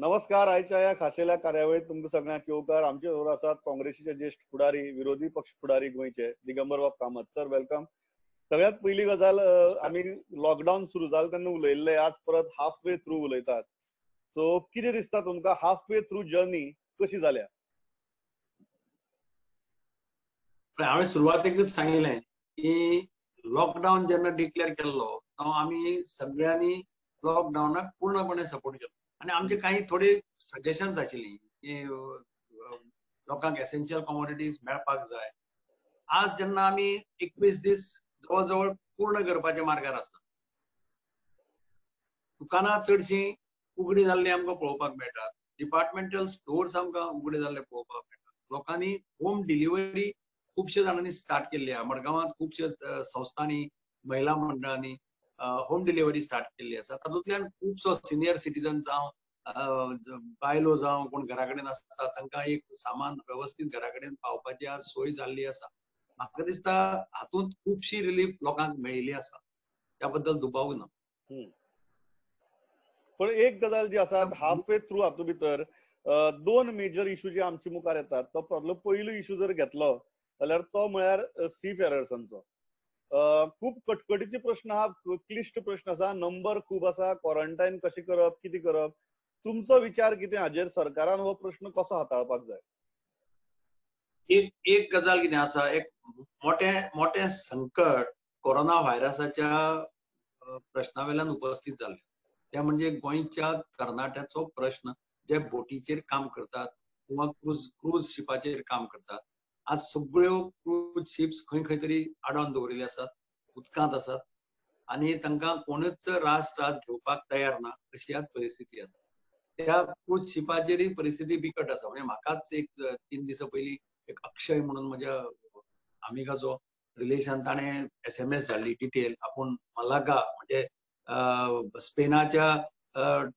नमस्कार. आयच्या या खाशेल्या कार्यावळीत तुमकां सगळ्यांक येवकार. आमचे बरोबर आसात काँग्रेसीचे ज्येष्ठ फुडारी, विरोधी पक्ष फुडारी गोंयचे दिगंबर बाब कामत. Sir welcome. सगळ्यात पहिली गजाल, आमी लॉकडाऊन सुरू जालें तेन्ना उलयल्ले, आज परत हाफ वे थ्रू उलयतात. सो कितें दिसता तुमकां, हाफ वे थ्रू जर्नी कशी जाल्या? हांवें सुरवातेकूच सांगिल्लें की लॉकडाऊन जेन्ना डिक्लेअर केल्लो तो आमी सगळ्यांनी लॉकडाऊनाक पूर्णपणे सपोर्ट केलो आनी आमचे काही थोडे सजेशन्स आशिल्ली की लोकांक एसेन्शियल कमोडिटीज मेळपाक जाय. आज जेन्ना आमी 21 दीस जवळ जवळ पूर्ण करपाच्या मार्गार आसा, दुकानां चडशीं उगडी जाल्ली आमकां पळोवपाक मेळटात. डिपार्टमेंटल स्टोर्स आमकां उगडे जाल्ले पळोवपाक मेळटात. लोकांनी होम डिलिव्हरी खूबशे जाणांनी स्टार्ट केल्ली आसा. मडगांवांत खूबशे संस्थांनी, महिला मंडळांनी होम डिलिव्हरी स्टार्ट केल्ली आसा. तातूंतल्यान खूबसो सिनियर सिटीजन जावं बायलो जावं कोण घरा कडेन आसता तांकां एक सामान व्यवस्थीत घरा कडेन पावपाची आज सोय जाल्ली आसा. म्हाका दिसता हातूंत खूबशी रिलीफ लोकांक मेळिल्ली आसा. त्या बद्दल दुबाव ना. पण एक गजाल जी आसा, हाफ वे थ्रू हातूंत भितर दोन मेजर इश्यू जे आमचे मुखार येतात. तो पयलो इश्यू जर घेतलो जाल्यार तो म्हळ्यार सी फेरर्सांचो. खूब कटकटीचे प्रश्न आहा, क्लिश्ट प्रश्न आसा, नंबर खूब आसा, क्वारंटायन कशें करप, कितें करप. तुमचो विचार कितें हाजेर? सरकारान हो प्रश्न कसो हाताळपाक जाय? एक गजाल कितें आसा, एक मोठे संकट कोरोना व्हायरसाच्या प्रश्नावेल्यान उपस्थित जाल्लें. ते म्हणजे गोंयच्या तरणाट्याचो प्रश्न जे बोटीचेर काम करतात किंवा क्रूज शिपाचेर काम करतात. आज सगळ्यो क्रूज शिप्स खंय खंय तरी आडोवन दवरिल्ले आसात, उदकांत आसात आनी तांकां कोणूच रास्त आज घेवपाक तयार ना अशी आज परिस्थिती आसा. त्या क्रूज शिपाचेरय परिस्थिती बिकट आसा. म्हणजे म्हाकाच एक 3 दिसा पयलीं एक अक्षय म्हणून म्हज्या आमिगाचो रिलेशन, ताणें SMS धाडली डिटेल. आपूण मलागा म्हणजे स्पेनाच्या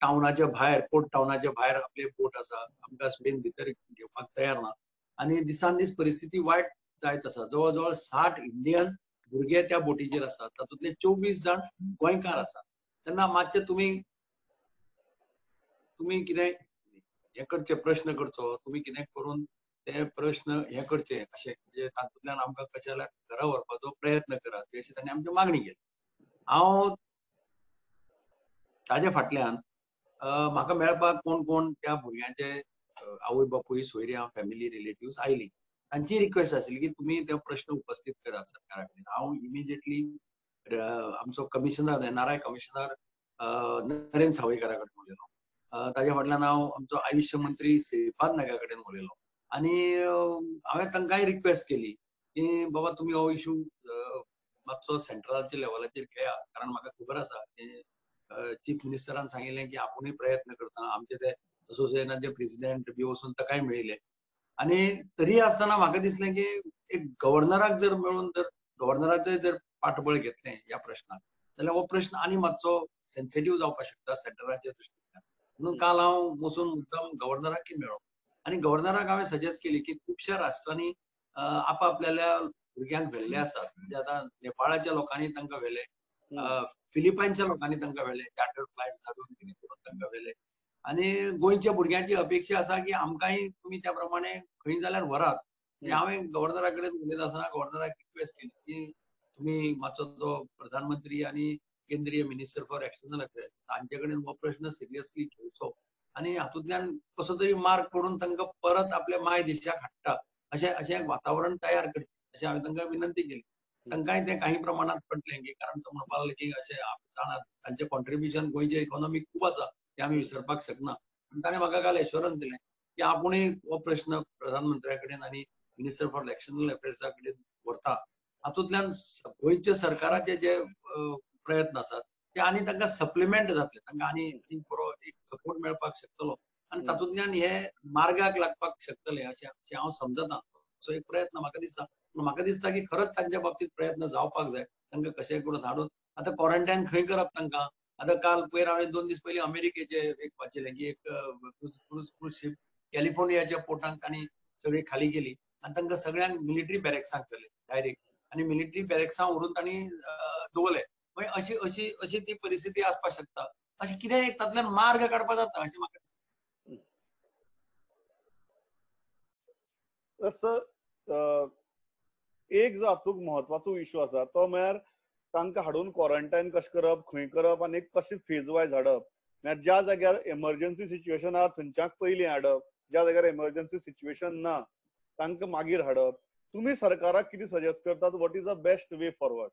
टाउनाच्या भायर, पोर्ट टाउनाच्या भायर आपली बोट आसा, आमकां स्पेन भितर घेवपाक तयार ना आनी दिसान दीस परिस्थिती वायट जायत आसा. जवळ जवळ 60 इंडियन भुरगे त्या बोटीचेर आसात, तातूंतले 24 जाण गोंयकार आसात. तेन्ना मातशें तुमी कितें हें करचें, प्रश्न करचो, तुमी कितें करून ते प्रश्न हें करचे अशें, म्हणजे तातूंतल्यान आमकां कशें जाल्यार घरा व्हरपाचो प्रयत्न करात अशी तांणी आमची मागणी केली. हांव ताजे फाटल्यान म्हाका मेळपाक कोण कोण त्या भुरग्यांचे आवय बापूय, सोयऱ्यां, फॅमिली, रिलेटिव्स आयलीं. तांची रिक्वेस्ट आशिल्ली की तुमी ते प्रश्न उपस्थित करात सरकारा कडेन. हांव इमिजिएटली आमचो कमिशनर, NRI कमिशनर नरेंद्र सावयकारा कडेन उलयलो. ताज्या फाटल्यान हांव आमचो आयुश्य मंत्री श्रीपाद नायका कडेन उलयलो आनी हांवें तांकांय रिक्वेस्ट केली की बाबा तुमी हो इश्यू मातसो सेंट्रलाच्या लेवलाचेर घेया, कारण म्हाका खबर आसा की चीफ मिनिस्टरान सांगिल्लें की आपुणूय प्रयत्न करता. आमचे ते असोसिएशनाचे प्रेसिडेंट बी वचून ताकाय मेळिल्ले आनी तरी आसतना म्हाका दिसलें की एक गव्हर्नराक जर मेळून जर गव्हर्नराचें जर पाठबळ घेतलें ह्या प्रश्नाक जाल्यार हो प्रश्न आनी मातसो सेन्सिटीव जावपाक शकता सेंटराच्या दृश्टींतल्यान. म्हणून काल हांव वचून मुद्दाम गव्हर्नराकय मेळ्ळो आनी गव्हर्नराक हांवें सजेस्ट केली की खुबश्या राष्ट्रांनी आपापल्या भुरग्यांक व्हेल्ले आसात. म्हणजे आतां नेपाळाच्या लोकांनी तांकां व्हेले, फिलिपायनच्या लोकांनी तांकां व्हेले, चार्टर फ्लायट्स धाडून कितें करून तांकां व्हेले आनी गोंयच्या भुरग्यांची अपेक्षा आसा की आमकांय तुमी त्या प्रमाणे खंय जाल्यार व्हरात. हांवें गव्हर्नरा कडेन उलयता आसतना गव्हर्नराक रिक्वेस्ट केली की तुमी मातसो तो प्रधानमंत्री आनी केंद्रीय मिनिस्टर फॉर एक्सटर्नल अफेअर्स हांचे कडेन हो प्रश्न सिरियसली घेवचो आनी हातूंतल्यान कसो तरी मार्ग करून तांकां परत आपल्या माय देशाक हाडटा अशें वातावरण तयार करचें अशें हांवें तांकां विनंती केली. तांकांय तें काही प्रमाणात पटलें की कारण तो म्हणपाक लागलो की अशें जाणात तांचें कॉन्ट्रिब्युशन गोंयचे इकॉनॉमीक खूब आसा, तें आमी विसरपाक शकना. आनी ताणें म्हाका काल एश्युरन्स दिलें की आपुणूय हो प्रश्न प्रधानमंत्र्या कडेन आनी मिनिस्टर फॉर एक्सटर्नल अफेअर्सा कडेन व्हरता. हातूंतल्यान गोंयच्या सरकाराचे जे प्रयत्न आसात ते आनी तांकां सप्लिमेंट जातले, तांकां आनी बरो एक सपोर्ट मेळपाक शकतलो आनी तातूंतल्यान हे मार्गाक लागपाक शकतले अशें हांव समजतां. असो एक प्रयत्न म्हाका दिसता की खरोच तांच्या बाबतींत प्रयत्न जावपाक जाय. तांकां कशेंय करून हाडून आतां क्वॉरंटायन खंय करप तांकां? आतां काल पयर हांवें 2 दीस पयलीं अमेरिकेचे एक वाचिल्लें की एक क्रूज शिप कॅलिफोर्नियाच्या पोर्टांत तांणी सगळी खाली केली आनी तांकां सगळ्यांक मिलिटरी बॅरेक्सांक व्हेले डायरेक्ट आनी मिलिटरी बॅरेक्सां व्हरून तांणी दवरले. मागीर अशी ती परिस्थिती आसपाक शकता. अशें कितेंय तातूंतल्यान मार्ग काडपाक जाता अशें म्हाका दिसता. असं एक जो हातूंत महत्वाचो इश्यू आसा तो म्हळ्यार तांकां हाडून क्वॉरंटायन कशें करप, खंय करप आनी कशें फेज वायज हाडप. म्हळ्यार ज्या जाग्यार एमर्जन्सी सिच्युएशन आहा थंयच्याक पयलीं हाडप, ज्या जाग्यार एमर्जन्सी सिच्युएशन ना तांकां मागीर हाडप. तुमी सरकाराक कितें सजेस्ट करतात? What is the best way forward?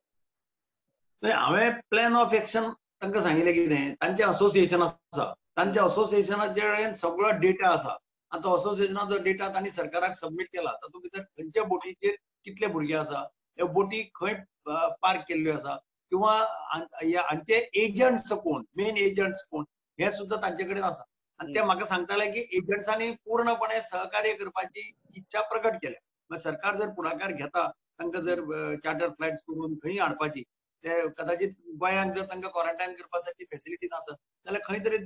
हांवें प्लॅन ऑफ एक्शन तांकां सांगिल्लें कितें, तांचें असोसिएशन आसा, तांच्या असोसिएशनाचे कडेन सगळो डेटा आसा. आनी तो असोसिएशनाचो डेटा तांणी सरकाराक सबमीट केला. तातूंत भितर खंयच्या बोटीचेर कितले भुरगे आसा, ह्यो बोटी खंय पार्क केल्ल्यो आसा, किंवा हांचे एजंट्स कोण, मेन एजंट्स कोण, हे सुद्दां तांचे कडेन आसा. आनी ते म्हाका सांगताले की एजंट्सांनी पूर्णपणे सहकार्य करपाची इच्छा प्रकट केल्या. सरकार जर पुढाकार घेता, तांकां जर चार्टर फ्लायट्स करून खंय हाडपाची, ते कदाचित गोंयांत जर तांकां क्वॉरंटायन करपासाठी फॅसिलिटी नासत जाल्यार खंय तरी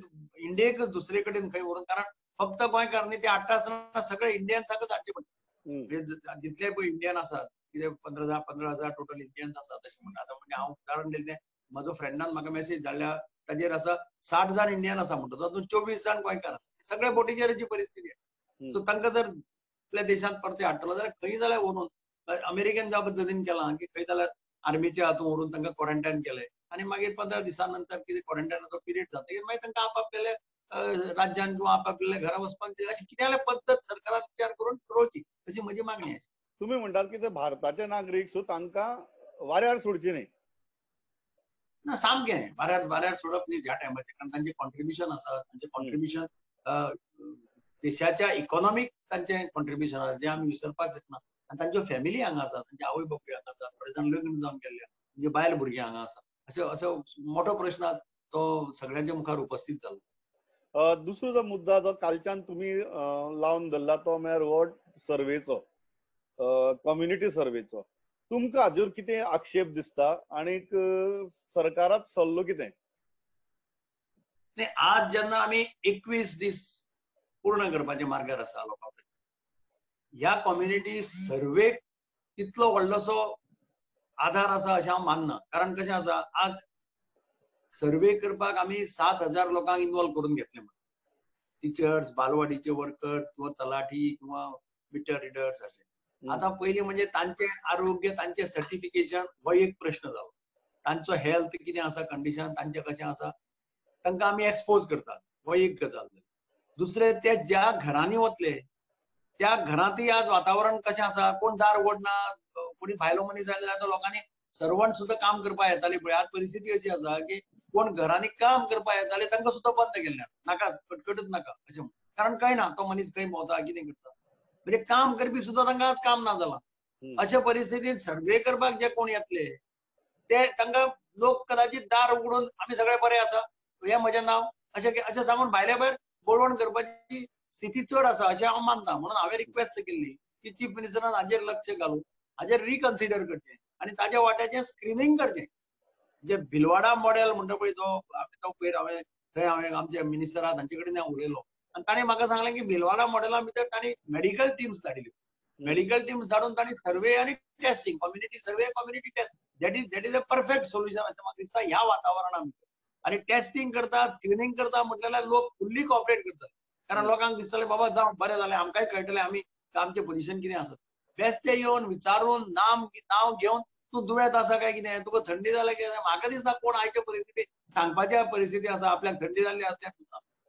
इंडियेक दुसरे कडेन खंय व्हरून, कारण फक्त गोंयकार न्ही ते हाडटा आसतना सगळे इंडियन्साकच हाडचे पडटा. जितले पळय इंडियन आसात, कितें 15,000 टोटल इंडियन्स आसात तशें म्हणटा. आतां म्हणजे हांव उदाहरण दिलें तें, म्हजो फ्रेंडान म्हाका मेसेज धाडल्या, ताजेर आसा 60 जाण इंडियन आसा म्हणटा, तातूंत 24 जाण गोंयकार आसा. सगळे बोटीचेर जी परिस्थिती आहे. सो तांकां जर आपल्या देशांत परते हाडटलो जाल्यार खंय जाल्यार व्हरून, अमेरिकेन ज्या पद्दतीन केलां की खंय जाल्यार आर्मीच्या हातूंत व्हरून तांकां क्वॉरंटायन केलें, आनी मागीर 15 दिसां नंतर कितें क्वॉरंटायनाचो पिरियड जातकीर मागीर तांकां आपापल्या राज्यांत किंवा आपापल्या घरा वचपाक दिलें. अशी कितें जाल्यार पद्दत सरकारान विचार करून ठरोवची, अशी म्हजी मागणी आसा. तुम्ही म्हणटात की ते भारताचे नागरीक, सो तांकां वाऱ्यार सोडची न्ही? ना, सामकें वाऱ्यार सोडप न्ही ह्या टायमाचेर, कारण तांचें कॉन्ट्रिब्युशन आसा. तांचें कॉन्ट्रिब्युशन देशाच्या इकॉनॉमीक तांचें कॉन्ट्रिब्युशन आसा, जें आमी विसरपाक शकना. आनी तांच्यो फॅमिली हांगा आसात, तांचे आवय बापूय हांगा आसात, थोडे जाण लग्न जावन गेल्ले, म्हणजे बायल भुरगीं हांगा आसात. असो मोठो प्रश्न आसा, तो सगळ्यांच्या मुखार उपस्थित जालो. दुसरो जो मुद्दा जो कालच्यान तुम्ही लावन धरला तो म्हळ्यार हो सर्वेचो, कम्युनिटी सर्वेचो. तुमकां हाजेर कितें आक्षेप दिसता आनीक सरकाराक सल्लो कितें? आज जेन्ना आमी 21 दीस पूर्ण करपाच्या मार्गार आसा लोकां कडेन, ह्या कम्युनिटी सर्वेक तितलो व्हडलोसो आधार आसा अशें हांव मानना. कारण कशें आसा, आज सर्वे करपाक आमी 7,000 लोकांक इन्वॉल्व करून घेतले. टिचर्स, बालवाडीचे वर्कर्स, किंवा तलाठी, किंवा मिटर रिडर्स असे. आता पयलीं म्हणजे तांचे आरोग्य, तांचे सर्टिफिकेशन हो एक प्रश्न जालो. तांचो हेल्थ कितें आसा, कंडिशन तांचें कशें आसा, तांकां आमी एक्सपोज करतात, हो एक गजाल. दुसरे, ते ज्या घरांनी वतले त्या घरांतूय आज वातावरण कशें आसा, कोण दार उगडना, कोणी भायलो मनीस आयलो जाल्यार लोकांनी सर्वंट सुद्दां काम करपाक येताले पळय. आज परिस्थिती अशी आसा की कोण घरांनी काम करपाक येताले तांकां सुद्दां बंद केल्लें आसा. नाका, कटकटच नाका अशें म्हणून. कारण कळना तो मनीस खंय भोंवता, कितें करता. म्हणजे काम करपी सुद्दां तांकां आज काम ना जालां. अशा परिस्थितींत सर्वे करपाक जे कोण येतले ते तांकां लोक कदाचित दार उगडून आमी सगळे बरे आसा, हें म्हजें नांव अशें सांगून भायल्या भायर बोळवण करपाची स्थिती चड आसा अशें हांव मानता. म्हणून हांवें रिक्वेस्ट केल्ली की चीफ मिनिस्टरान हाजेर लक्ष घालून हाजेर रिकन्सिडर करचें आनी ताज्या वाट्याचें स्क्रिनींग करचें. जे भिलवाडा मॉडेल म्हणटा पळय तो पयर हांवें आमचे मिनिस्टर आहा तांचे कडेन हांव उलयलो, आनी ताणें म्हाका सांगलें की भिलवाडा मॉडेला भितर तांणी मेडिकल टिम्स धाडिल्ल्यो. मेडिकल टिम्स धाडून तांणी सर्वे आनी testing, community survey, community test, that is a perfect solution अशें म्हाका दिसता ह्या वातावरणान. आनी टेस्टिंग करतात, स्क्रिनींग करता म्हटल्यार लोक फुल्ली कॉपरेट करतात. कारण लोकांक दिसतलें बाबा जावं बरें जालें, आमकांय कळटलें आमी आमचें पोझिशन कितें आसा. बेश्टे येवन विचारून नांव घेवन तूं दुयेंत आसा काय कितें, तुका थंडी जाल्या कितें, म्हाका दिसना कोण आयच्या परिस्थितीत सांगपाच्या परिस्थिती आसा आपल्याक थंडी जाल्ली आसा तें.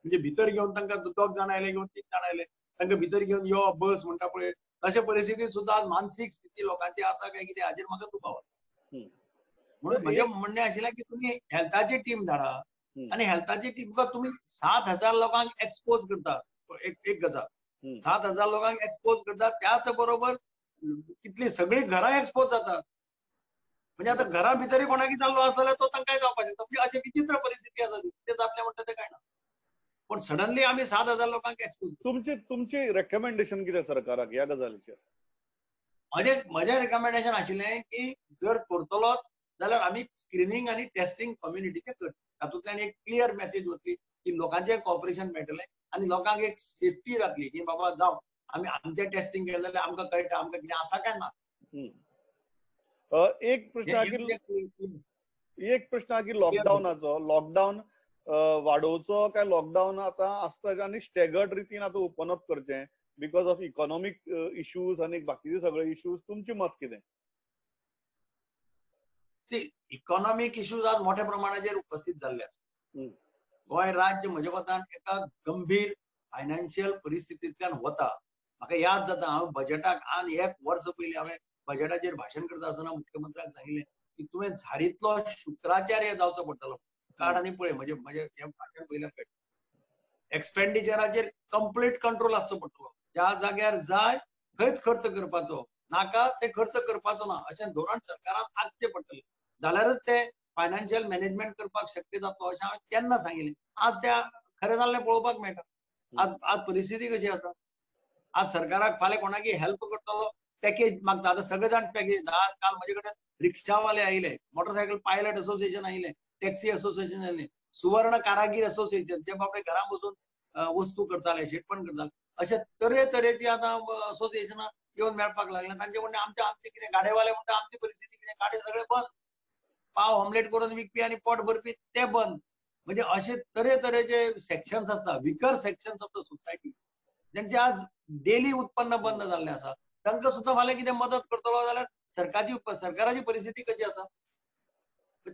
म्हणजे भितर घेवन तांकां 2 जाण आयले किंवा 3 जाण आयले, तांकां भितर घेवन यो बस म्हणटा पळय, तशे परिस्थितीत सुद्दां आज मानसीक स्थिती लोकांची आसा काय कितें हाजेर म्हाका दुबाव आसा. म्हणून म्हजें म्हणणें आशिल्लें की तुमी हेल्थाची टीम धाडा, आनी हेल्थाची टीम तुमी 7,000 लोकांक एक्सपोज करता, एक गजाल. 7,000 लोकांक एक्सपोज करतात, त्याच बरोबर कितली सगळी घरां एक्सपोज जातात. म्हणजे आता घरा भितरय कोणाकी जाल्लो आसा जाल्यार तो तांकांय जावपाक शकता. म्हणजे अशी विचित्र परिस्थिती आसा ती, ते जातलें म्हणटा तें काय ना. पण सडनली आमी 7,000 लोकांक एक्सपोज. तुमची रेकमेंडेशन कितें सरकाराक ह्या गजालीचेर? म्हजें रेकमेंडेशन आशिल्लें की जर करतलोच जाल्यार आमी स्क्रिनींग आनी टेस्टिंग कम्युनिटीचें करचें. तातूंतल्यान एक क्लियर मेसेज वतली की लोकांचें कॉपरेशन मेळटलें आनी लोकांक एक सेफ्टी जातली की बाबा जावं आमी आमचें टेस्टिंग केलें जाल्यार आमकां कळटा आमकां कितें आसा काय ना. एक प्रश्न हा की लॉकडाऊन वाडोवचो काय लॉकडाऊन आतां आसता आनी स्टेगर्ड रितीन आतां ओपन अप करचें, बिकॉज ऑफ इकॉनॉमिक इश्यूज आणि बाकीचे सगळे इश्यूज. तुमचे मत कितें? इकॉनॉमिक इश्यूज आज मोठ्या प्रमाणाचेर उपस्थित जाल्ले आसा. गोंय राज्य म्हज्या कोतान एका गंभीर फायनान्शियल परिस्थितींतल्यान वता. म्हाका याद जाता हांव बजेटाक आनी 1 वर्स पयलीं हांवें बजेटाचेर भाशण करता आसतना मुख्यमंत्र्याक सांगिल्लें की तुवें झारीतलो शुक्राचार्य जावचो पडटलो. कार्ड आनी पळय म्हणजे हें भाशण पयल्यार कळटा. एक्सपेंडिचराचेर कंप्लीट कंट्रोल आसचो पडटलो. ज्या जाग्यार जाय थंयच खर्च करपाचो, नाका ते खर्च करपाचो ना अशें धोरण सरकारान आखचें पडटलें. जाल्यारच ते फायनान्शियल मॅनेजमेंट करपाक शक्य जातलो अशें हांवें तेन्ना सांगिल्लें. आज त्या खरें जाल्लें पळोवपाक मेळटा. आज परिस्थिती कशी आसा? आज सरकाराक फाल्यां कोणाकी हेल्प करतलो पॅकेज मागता. आतां सगळे जाण पॅकेज. काल म्हजे कडेन रिक्षावाले आयले, मोटरसायकल पायलट असोसिएशन आयलें, टॅक्सी असोसिएशन आयलें, सुवर्ण कारागीर असोसिएशन जे बाबडे घरा बसून वस्तू करताले, शेटपण करताले, अशे तरेतरेची आतां असोसिएशनां येवन मेळपाक लागल्या. तांचे म्हणणें आमचे कितें गाडेवाले म्हणटा आमची परिस्थिती कितें, गाडे सगळे बंद, पाव ऑमलेट करून विकपी आनी पोट भरपी ते बंद. म्हणजे असे तरेतरेचे सेक्शन्स आसा, विकर सेक्शन्स ऑफ द सोसायटी, ज्यांचे आज डेली उत्पन्न बंद जाल्लें आसा. तांकां सुद्दां फाल्यां कितें मदत करतलो जाल्यार सरकाराची परिस्थिती कशी आसा?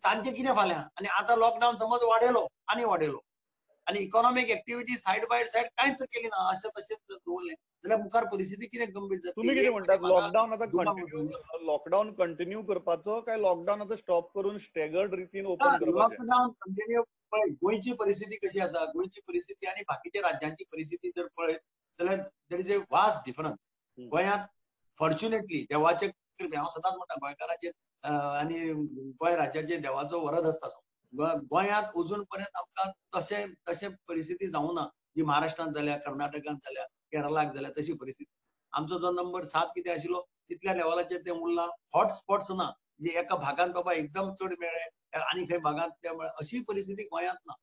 तांचे कितें फाल्यां? आनी आतां लॉकडावन समज वाडयलो आनी वाडयलो आनी economic activity side by side कांयच केली ना, अशें तशेंच दवरलें जाल्यार मुखार परिस्थिती कितें गंभीर जातली. तुम्ही कितें म्हणटात? लॉकडावन कंटिन्यू करपाचो काय लॉकडावन आतां स्टॉप करून स्टॅगर्ड रितीन ओपन करपाचें? Lockdown continue. पळय गोंयची परिस्थिती कशी आसा, गोंयची परिस्थिती आनी बाकीच्या राज्यांची परिस्थिती जर पळयत जाल्यार there is a vast difference. गोंयांत फॉर्च्युनेटली देवाचे कृपे, हांव सदांच म्हणटा गोंयकाराचेर आनी गोंय राज्याचेर देवाचो वरद आसता. गोंयांत अजून पर्यंत आमकां तशें परिस्थिती जावं ना जी महाराष्ट्रांत जाल्या, कर्नाटकांत जाल्या, केरळाक जाल्या तशी परिस्थिती. आमचो जो नंबर 7 कितें आशिल्लो तितल्या लेवलाचेर तें उरलां. हॉटस्पॉट्स ना, म्हणजे एका भागांत बाबा एकदम चड मेळ्ळे आनी खंय भागांत ते अशी परिस्थिती गोंयांत ना.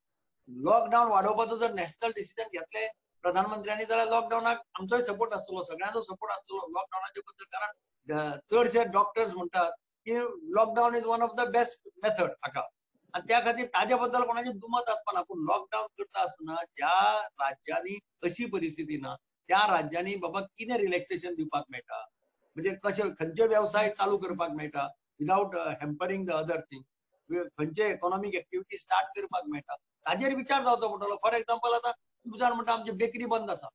लॉकडावन वाडोवपाचो जर नॅशनल डिसिजन घेतले प्रधानमंत्र्यांनी जाल्यार लॉकडावनाक आमचोय सपोर्ट आसतलो, सगळ्यांचो सपोर्ट आसतलो लॉकडावनाचे बद्दल. कारण चडशे डॉक्टर्स म्हणटात की lockdown is one of the best method हाका, आनी त्या खातीर ताजे बद्दल कोणाची दुमत आसपाना. पूण लॉकडावन करता आसतना ज्या राज्यांनी अशी परिस्थिती ना त्या राज्यांनी बाबा कितें रिलॅक्सेशन दिवपाक मेळटा, म्हणजे कशे खंयचे वेवसाय चालू करपाक मेळटा विदाउट हॅम्परिंग द अदर थिंग्स, खंयचे इकॉनॉमिक एक्टिव्हिटी स्टार्ट करपाक मेळटा, ताजेर विचार जावचो पडटलो. फॉर एक्झाम्पल आतां खूब जाण म्हणटा आमची बेकरी बंद आसा.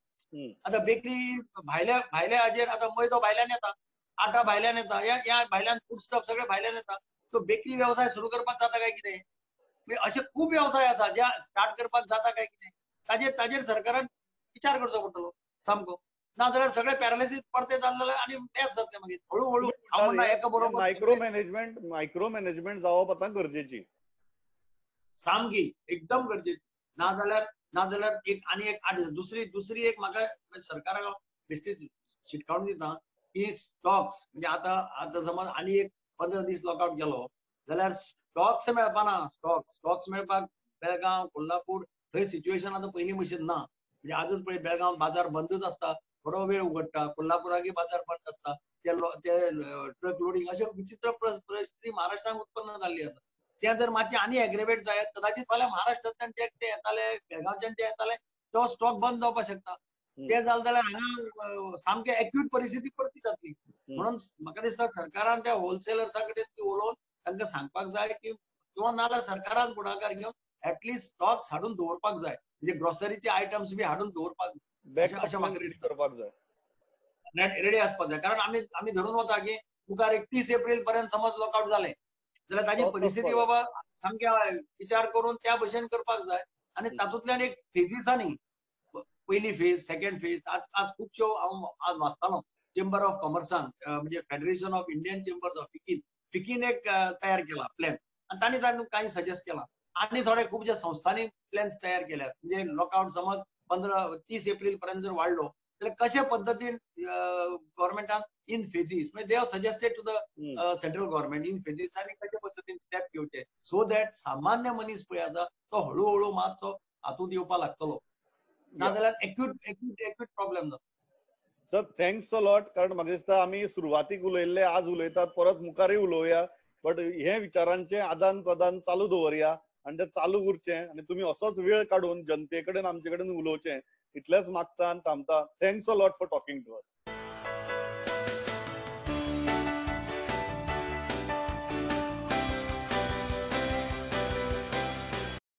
आतां बेकरी भायल्या हाजेर आतां मैदो भायल्यान येता, आटा भायल्यान येता, या भायल्यान फूड स्टफ सगळे भायल्यान येता. सो बेकरी वेवसाय सुरू करपाक जाता काय कितें? म्हणजे असे खूब वेवसाय आसा जे स्टार्ट करपाक जाता काय कितें, ताजेर सरकारान विचार करचो पडटलो सामको. नाजाल्यार सगळे पॅरालिसीस पडते जाल्ले आनी मॅच जातले मागीर हळू हांव म्हणटा एका बरोबर मायक्रो मॅनेजमेंट जावप आतां गरजेची, सामकी एकदम गरजेची. नाजाल्यार एक दुसरी एक म्हाका सरकाराक बेश्टीच शिटकावणी दिता की स्टॉक्स, म्हणजे आतां समज आनी एक 15 दीस लॉकआउट गेलो जाल्यार स्टॉक्स मेळपाना. स्टॉक्स मेळपाक बेळगांव, कोल्हापूर थंय सिच्युएशन आतां पयलीं भशेन ना. म्हणजे आजच पळय बेळगांव बाजार बंदच आसता, थोडो वेळ उगडटा, कोल्हापुराकय बाजार बंद आसता, ते ट्रक लोडिंग अशें विचित्र परिस्थिती महाराष्ट्रांत उत्पन्न जाल्ली आसा. ते जर मातशें आनी एग्रेवेट जायत कदाचित फाल्यां महाराष्ट्रांतल्यान ते येताले, बेळगांवच्यान जे येताले तो स्टॉक बंद जावपाक शकता. ते जालें जाल्यार हांगा सामकें एक्यूट परिस्थिती परती जातली. म्हणून म्हाका दिसता सरकारान त्या होलसेलर्सां कडेन उलोवन तांकां सांगपाक जाय की किंवा नाल्यार सरकारान फुडाकार घेवन ऍटलिस्ट स्टॉक्स हाडून दवरपाक जाय, म्हणजे ग्रॉसरीचे आयटम्स बी हाडून दवरपाक जाय अशें म्हाका दिसता. रेडी आसपाक जाय. कारण आमी धरून वता की मुखार एक 30 एप्रील पर्यंत समज लॉकआउट जालें जाल्यार ताची परिस्थिती बाबा सामके विचार करून त्या भशेन करपाक जाय. आनी तातूंतल्यान एक फेजीसांनी पयली फेज, सेकंड फेज, आज खुबश्यो हांव आज वाचतालो चेंबर ऑफ कॉमर्सान, म्हणजे federation of Indian chambers of फिकीन एक तयार केला प्लॅन, आनी तांणी तातूंत काही सजेस्ट केला. आनी थोडे खुबशे संस्थांनी प्लॅन्स तयार केल्यात. म्हणजे लॉकआउट समज 30 एप्रील पर्यंत जर वाडलो जाल्यार कशे पद्दतीन गव्हर्मेंटान इन फेजीस, म्हणजे they have suggested to the central government in phases, आनी कशे पद्दतीन स्टेप घेवचे सो दॅट सामान्य मनीस पळय आसा तो हळू मातसो हातूंत येवपाक लागतलो, नाजाल्यार एक्यूट प्रॉब्लेम जाता. Sir thanks a lot. कारण म्हाका दिसता आमी सुरवातीक उलयल्ले आज उलयतात, परत मुखारय उलोवया, बट हे विचारांचे आदान प्रदान चालू दवरया आनी ते चालू उरचें. आनी तुमी असोच वेळ काडून जनते कडेन आमचे कडेन उलोवचें इतलेंच मागता आनी थांबता. Thanks a lot for talking to us.